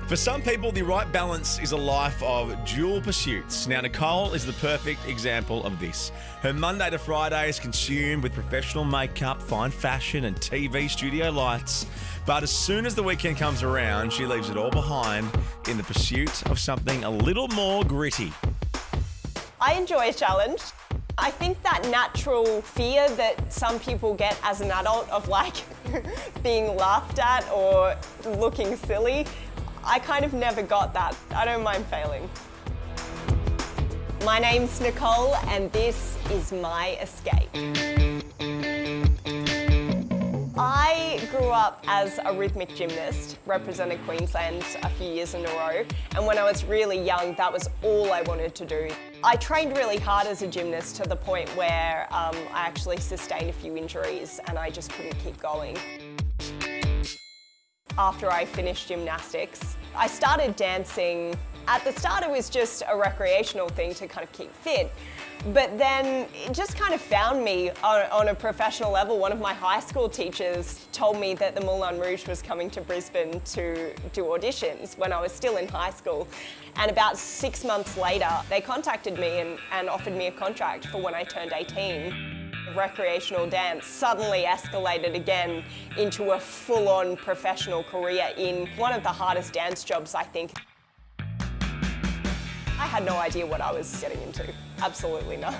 For some people, the right balance is a life of dual pursuits. Now, Nicole is the perfect example of this. Her Monday to Friday is consumed with professional makeup, fine fashion, and TV studio lights. But as soon as the weekend comes around, she leaves it all behind in the pursuit of something a little more gritty. I enjoy a challenge. I think that natural fear that some people get as an adult of like being laughed at or looking silly, I kind of never got that. I don't mind failing. My name's Nicole and this is my escape. I grew up as a rhythmic gymnast, represented Queensland a few years in a row, and when I was really young, that was all I wanted to do. I trained really hard as a gymnast to the point where I actually sustained a few injuries and I just couldn't keep going. After I finished gymnastics, I started dancing. At the start, it was just a recreational thing to kind of keep fit. But then it just kind of found me on a professional level. One of my high school teachers told me that the Moulin Rouge was coming to Brisbane to do auditions when I was still in high school. And about 6 months later, they contacted me and offered me a contract for when I turned 18. Recreational dance suddenly escalated again into a full-on professional career in one of the hardest dance jobs, I think. I had no idea what I was getting into. Absolutely none.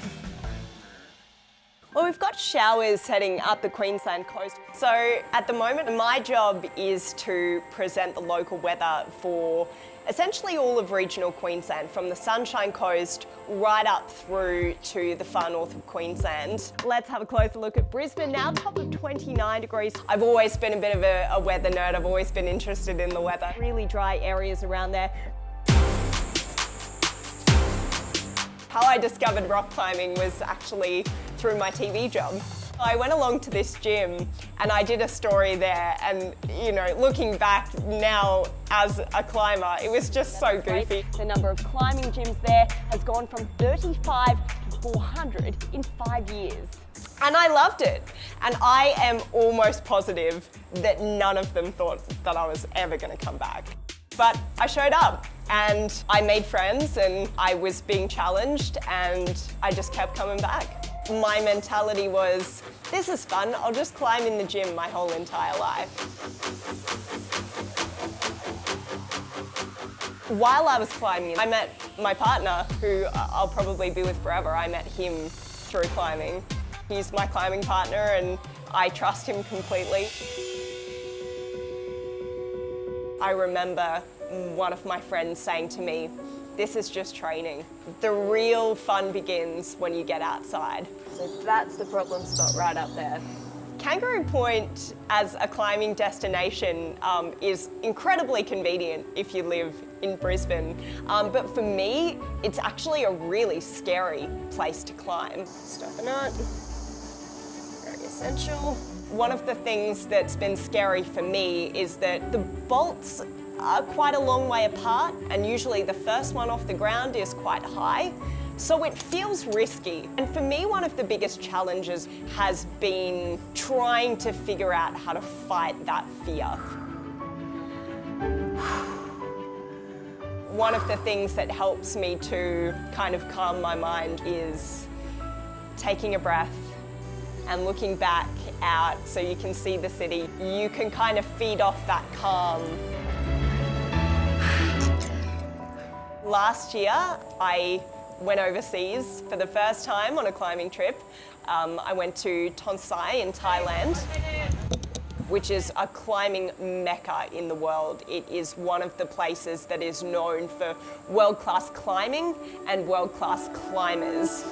Well, we've got showers heading up the Queensland coast. So at the moment, my job is to present the local weather for essentially all of regional Queensland, from the Sunshine Coast right up through to the far north of Queensland. Let's have a closer look at Brisbane now, top of 29 degrees. I've always been a bit of a weather nerd. I've always been interested in the weather. Really dry areas around there. How I discovered rock climbing was actually through my TV job. I went along to this gym and I did a story there, and you know, looking back now as a climber, it was just so goofy. The number of climbing gyms there has gone from 35 to 400 in 5 years. And I loved it. And I am almost positive that none of them thought that I was ever going to come back. But I showed up and I made friends and I was being challenged and I just kept coming back. My mentality was, this is fun, I'll just climb in the gym my whole entire life. While I was climbing, I met my partner, who I'll probably be with forever. I met him through climbing. He's my climbing partner and I trust him completely. I remember one of my friends saying to me, this is just training. The real fun begins when you get outside. So that's the problem spot right up there. Kangaroo Point as a climbing destination is incredibly convenient if you live in Brisbane. But for me, it's actually a really scary place to climb. Stop a knot, very essential. One of the things that's been scary for me is that the bolts are quite a long way apart, and usually the first one off the ground is quite high. So it feels risky. And for me, one of the biggest challenges has been trying to figure out how to fight that fear. One of the things that helps me to kind of calm my mind is taking a breath and looking back out so you can see the city. You can kind of feed off that calm. Last year, I went overseas for the first time on a climbing trip. I went to Tonsai in Thailand, which is a climbing mecca in the world. It is one of the places that is known for world-class climbing and world-class climbers.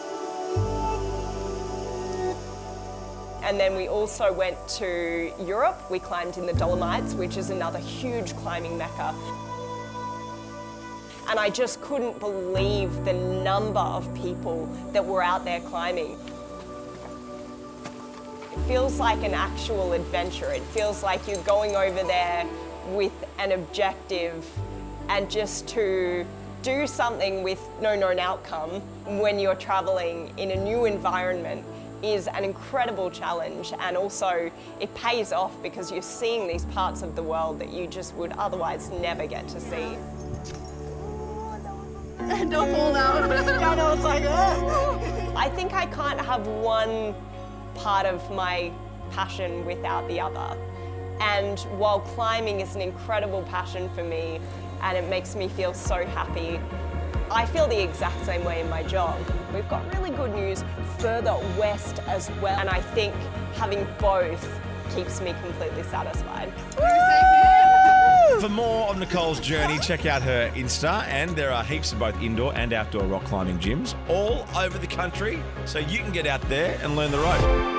And then we also went to Europe. We climbed in the Dolomites, which is another huge climbing mecca. And I just couldn't believe the number of people that were out there climbing. It feels like an actual adventure. It feels like you're going over there with an objective and just to do something with no known outcome when you're traveling in a new environment is an incredible challenge, and also it pays off because you're seeing these parts of the world that you just would otherwise never get to see. Don't fall out. I know, it's like, I think I can't have one part of my passion without the other. And while climbing is an incredible passion for me and it makes me feel so happy, I feel the exact same way in my job. We've got really good news further west as well, and I think having both keeps me completely satisfied. For more of Nicole's journey, check out her Insta, and there are heaps of both indoor and outdoor rock climbing gyms all over the country, so you can get out there and learn the rope.